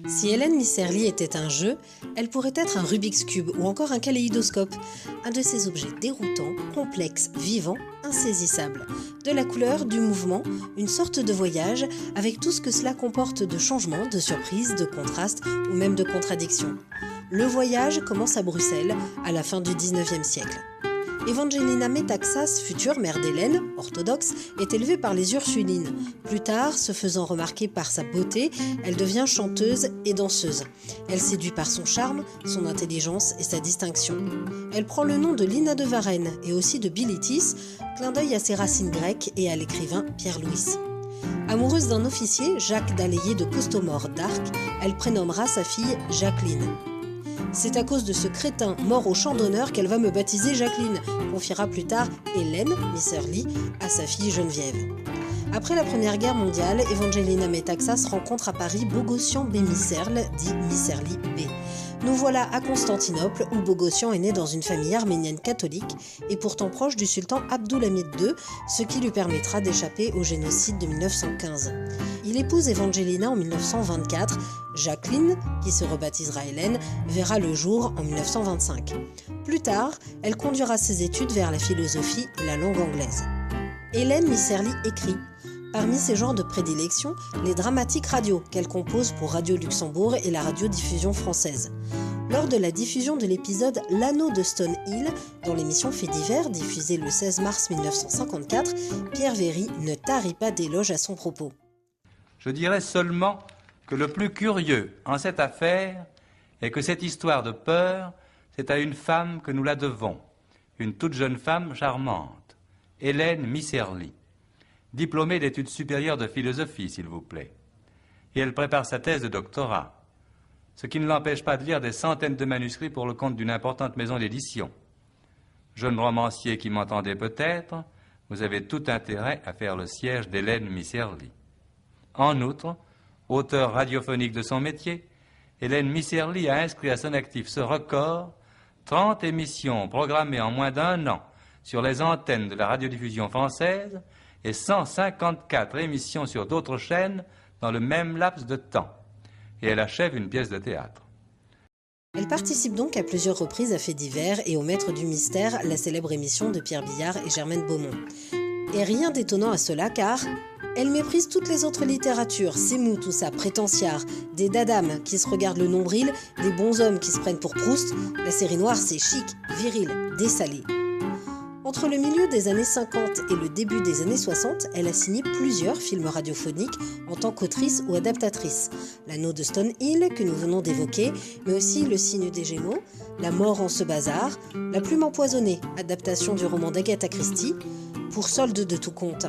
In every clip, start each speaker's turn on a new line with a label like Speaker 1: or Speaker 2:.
Speaker 1: Si Hélène Misserly était un jeu, elle pourrait être un Rubik's Cube ou encore un kaléidoscope, un de ces objets déroutants, complexes, vivants, insaisissables. De la couleur, du mouvement, une sorte de voyage, avec tout ce que cela comporte de changements, de surprises, de contrastes ou même de contradictions. Le voyage commence à Bruxelles, à la fin du XIXe siècle. Evangelina Metaxas, future mère d'Hélène, orthodoxe, est élevée par les Ursulines. Plus tard, se faisant remarquer par sa beauté, elle devient chanteuse et danseuse. Elle séduit par son charme, son intelligence et sa distinction. Elle prend le nom de Lina de Varenne et aussi de Bilitis, clin d'œil à ses racines grecques et à l'écrivain Pierre Louis. Amoureuse d'un officier, Jacques d'Alleyer de Costomore d'Arc, elle prénommera sa fille Jacqueline. C'est à cause de ce crétin mort au champ d'honneur qu'elle va me baptiser Jacqueline, confiera plus tard Hélène Misserly à sa fille Geneviève. Après la Première Guerre mondiale, Evangelina Metaxas rencontre à Paris Bogossian B. Misserle, dit Misserly B. Nous voilà à Constantinople, où Bogossian est né dans une famille arménienne catholique et pourtant proche du sultan Abdulhamid II, ce qui lui permettra d'échapper au génocide de 1915. Il épouse Evangelina en 1924. Jacqueline, qui se rebaptisera Hélène, verra le jour en 1925. Plus tard, elle conduira ses études vers la philosophie et la langue anglaise. Hélène Misserly écrit. Parmi ses genres de prédilection, les dramatiques radio qu'elle compose pour Radio Luxembourg et la radiodiffusion française. Lors de la diffusion de l'épisode L'anneau de Stone Hill, dans l'émission Faits divers diffusée le 16 mars 1954, Pierre Véry ne tarit pas d'éloges à son propos.
Speaker 2: Je dirais seulement que le plus curieux en cette affaire est que cette histoire de peur, c'est à une femme que nous la devons, une toute jeune femme charmante, Hélène Misserly, diplômée d'études supérieures de philosophie, s'il vous plaît. Et elle prépare sa thèse de doctorat, ce qui ne l'empêche pas de lire des centaines de manuscrits pour le compte d'une importante maison d'édition. Jeune romancier qui m'entendez peut-être, vous avez tout intérêt à faire le siège d'Hélène Misserly. En outre, auteur radiophonique de son métier, Hélène Misserly a inscrit à son actif ce record, 30 émissions programmées en moins d'un an sur les antennes de la radiodiffusion française et 154 émissions sur d'autres chaînes dans le même laps de temps. Et elle achève une pièce de théâtre.
Speaker 1: Elle participe donc à plusieurs reprises à Faits divers et au Maître du mystère, la célèbre émission de Pierre Billard et Germaine Beaumont. Et rien d'étonnant à cela car elle méprise toutes les autres littératures, s'émoue tout ça, prétentiard, des dadames qui se regardent le nombril, des bonshommes qui se prennent pour Proust, la série noire c'est chic, viril, dessalé. Entre le milieu des années 50 et le début des années 60, elle a signé plusieurs films radiophoniques en tant qu'autrice ou adaptatrice. L'anneau de Stone Hill, que nous venons d'évoquer, mais aussi Le signe des Gémeaux, La mort en ce bazar, La plume empoisonnée, adaptation du roman d'Agatha Christie, pour solde de tout compte.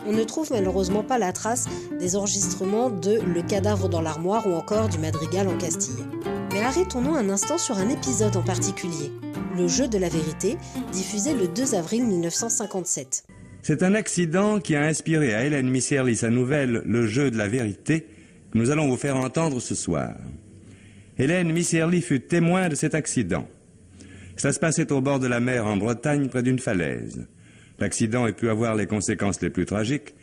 Speaker 1: On ne trouve malheureusement pas la trace des enregistrements de Le cadavre dans l'armoire ou encore du Madrigal en Castille. Mais arrêtons-nous un instant sur un épisode en particulier. Le jeu de la vérité, diffusé le 2 avril 1957.
Speaker 3: C'est un accident qui a inspiré à Hélène Misserly sa nouvelle Le jeu de la vérité, que nous allons vous faire entendre ce soir. Hélène Misserly fut témoin de cet accident. Cela se passait au bord de la mer en Bretagne, près d'une falaise. L'accident ait pu avoir les conséquences les plus tragiques.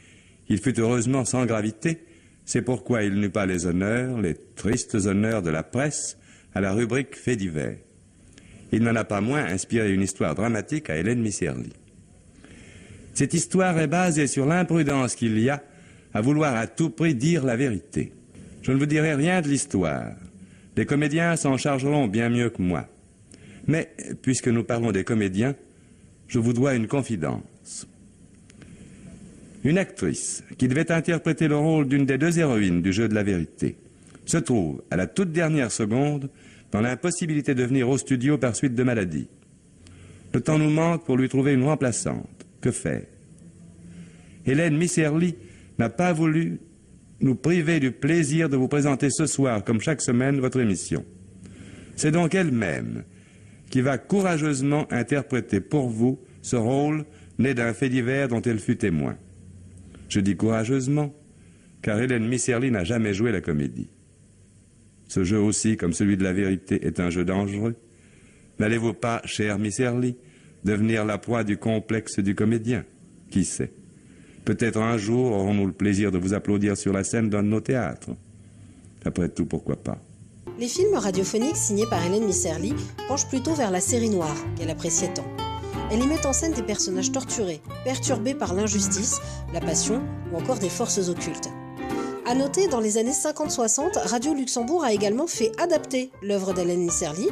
Speaker 3: Il fut heureusement sans gravité. C'est pourquoi il n'eut pas les honneurs, les tristes honneurs de la presse, à la rubrique Faits divers. Il n'en a pas moins inspiré une histoire dramatique à Hélène Misserly. Cette histoire est basée sur l'imprudence qu'il y a à vouloir à tout prix dire la vérité. Je ne vous dirai rien de l'histoire. Les comédiens s'en chargeront bien mieux que moi. Mais, puisque nous parlons des comédiens, je vous dois une confidence. Une actrice qui devait interpréter le rôle d'une des deux héroïnes du jeu de la vérité se trouve, à la toute dernière seconde, dans l'impossibilité de venir au studio par suite de maladie. Le temps nous manque pour lui trouver une remplaçante. Que faire? Hélène Misserly n'a pas voulu nous priver du plaisir de vous présenter ce soir, comme chaque semaine, votre émission. C'est donc elle-même qui va courageusement interpréter pour vous ce rôle né d'un fait divers dont elle fut témoin. Je dis courageusement, car Hélène Misserly n'a jamais joué la comédie. Ce jeu aussi, comme celui de la vérité, est un jeu dangereux. N'allez-vous pas, chère Misserly, devenir la proie du complexe du comédien? Qui sait? Peut-être un jour aurons-nous le plaisir de vous applaudir sur la scène d'un de nos théâtres. Après tout, pourquoi pas?
Speaker 1: Les films radiophoniques signés par Hélène Misserly penchent plutôt vers la série noire, qu'elle appréciait tant. Elle y met en scène des personnages torturés, perturbés par l'injustice, la passion ou encore des forces occultes. A noter, dans les années 50-60, Radio Luxembourg a également fait adapter l'œuvre d'Hélène Misserly,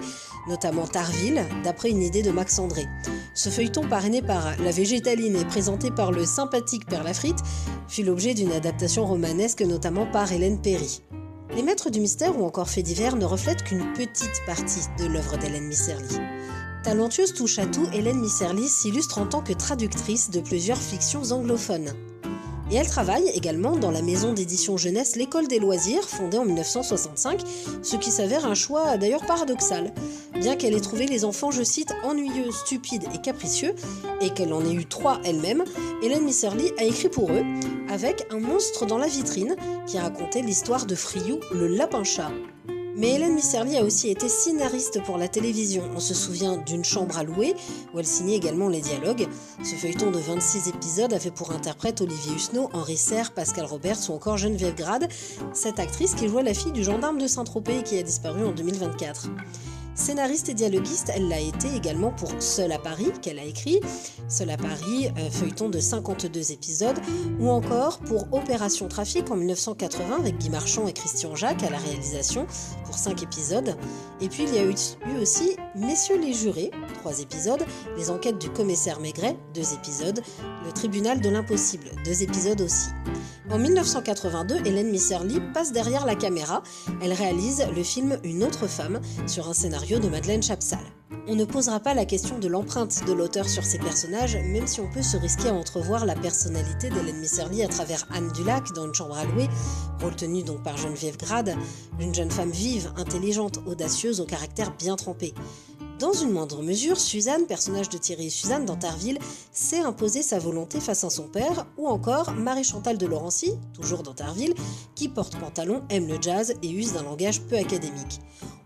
Speaker 1: notamment Tarville, d'après une idée de Max André. Ce feuilleton, parrainé par la végétaline et présenté par le sympathique Père Lafritte, fut l'objet d'une adaptation romanesque, notamment par Hélène Perry. Les Maîtres du mystère ou encore Faits divers ne reflètent qu'une petite partie de l'œuvre d'Hélène Misserly. Talentueuse touche-à-tout, Hélène Misserly s'illustre en tant que traductrice de plusieurs fictions anglophones. Et elle travaille également dans la maison d'édition jeunesse L'École des loisirs, fondée en 1965, ce qui s'avère un choix d'ailleurs paradoxal. Bien qu'elle ait trouvé les enfants, je cite, ennuyeux, stupides et capricieux, et qu'elle en ait eu 3 elle-même, Hélène Misserly a écrit pour eux, avec Un monstre dans la vitrine, qui racontait l'histoire de Friou, le lapin-chat. Mais Hélène Misserly a aussi été scénariste pour la télévision. On se souvient d'Une chambre à louer, où elle signait également les dialogues. Ce feuilleton de 26 épisodes avait pour interprète Olivier Husneau, Henri Serre, Pascal Roberts ou encore Geneviève Grade, cette actrice qui jouait la fille du gendarme de Saint-Tropez et qui a disparu en 2024. Scénariste et dialoguiste, elle l'a été également pour Seul à Paris, qu'elle a écrit, Seul à Paris, feuilleton de 52 épisodes, ou encore pour Opération Trafic en 1980 avec Guy Marchand et Christian Jacques à la réalisation pour 5 épisodes. Et puis il y a eu aussi Messieurs les jurés, 3 épisodes, Les enquêtes du commissaire Maigret, 2 épisodes, Le tribunal de l'impossible, 2 épisodes aussi. En 1982, Hélène Misserly passe derrière la caméra. Elle réalise le film Une autre femme sur un scénario de Madeleine Chapsal. On ne posera pas la question de l'empreinte de l'auteur sur ses personnages, même si on peut se risquer à entrevoir la personnalité d'Hélène Misserly à travers Anne Dulac dans Une chambre à louer, rôle tenu donc par Geneviève Grade, une jeune femme vive, intelligente, audacieuse, au caractère bien trempé. Dans une moindre mesure, Suzanne, personnage de Thierry et Suzanne dans Tarville, sait imposer sa volonté face à son père, ou encore Marie-Chantal de Laurency, toujours dans Tarville, qui porte pantalon, aime le jazz et use d'un langage peu académique.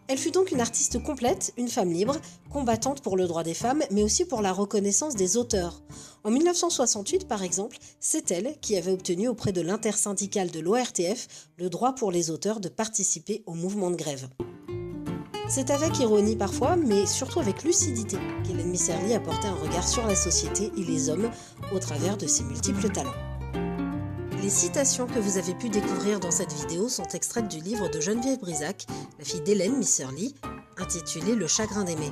Speaker 1: Elle fut donc une artiste complète, une femme libre, combattante pour le droit des femmes, mais aussi pour la reconnaissance des auteurs. En 1968, par exemple, c'est elle qui avait obtenu auprès de l'intersyndicale de l'ORTF le droit pour les auteurs de participer au mouvement de grève. C'est avec ironie parfois, mais surtout avec lucidité, qu'Hélène Misserly apportait un regard sur la société et les hommes au travers de ses multiples talents. Les citations que vous avez pu découvrir dans cette vidéo sont extraites du livre de Geneviève Brisac, la fille d'Hélène Misserly, intitulé Le chagrin d'aimer.